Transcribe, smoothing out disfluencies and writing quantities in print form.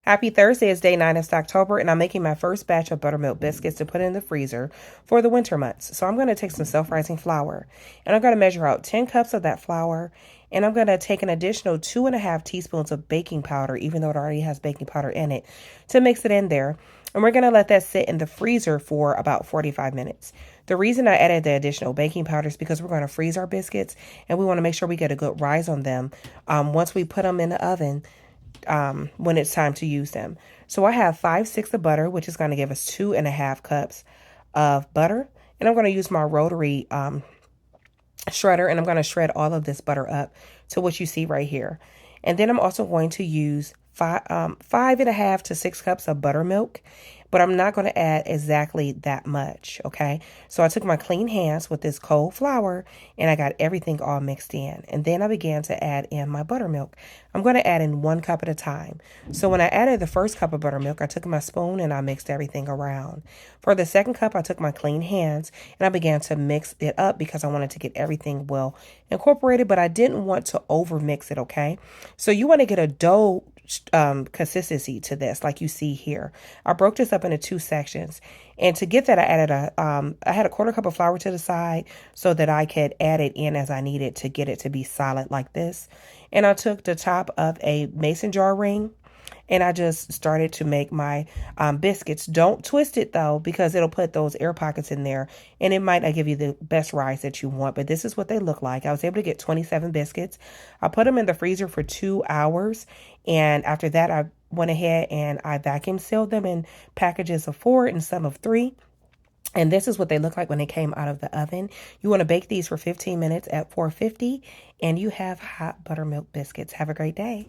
Happy Thursday, it's day 9 of October, and I'm making my first batch of buttermilk biscuits to put in the freezer for the winter months. So I'm going to take some self-rising flour, and I'm going to measure out 10 cups of that flour, and I'm going to take an additional 2.5 teaspoons of baking powder, even though it already has baking powder in it, to mix it in there. And we're going to let that sit in the freezer for about 45 minutes. The reason I added the additional baking powder is because we're going to freeze our biscuits, and we want to make sure we get a good rise on them once we put them in the oven. When it's time to use them. So I have 5 sticks of butter, which is going to give us 2.5 cups of butter. And I'm going to use my rotary shredder, and I'm going to shred all of this butter up to what you see right here. And then I'm also going to use 5.5 to 6 cups of buttermilk, but I'm not going to add exactly that much, okay? So I took my clean hands with this cold flour, and I got everything all mixed in. And then I began to add in my buttermilk. I'm going to add in 1 cup at a time. So when I added the first cup of buttermilk, I took my spoon and I mixed everything around. For the second cup, I took my clean hands and I began to mix it up because I wanted to get everything well incorporated, but I didn't want to over mix it, okay? So you want to get a dough consistency to this, like you see here. I broke this up into 2 sections, and to get that, I added I had a 1/4 cup of flour to the side so that I could add it in as I needed to get it to be solid like this. And I took the top of a mason jar ring, and I just started to make my biscuits. Don't twist it though, because it'll put those air pockets in there, and it might not give you the best rise that you want, but this is what they look like. I was able to get 27 biscuits. I put them in the freezer for 2 hours, and after that, I went ahead and I vacuum sealed them in packages of 4 and some of 3. And this is what they look like when they came out of the oven. You want to bake these for 15 minutes at 450, and you have hot buttermilk biscuits. Have a great day.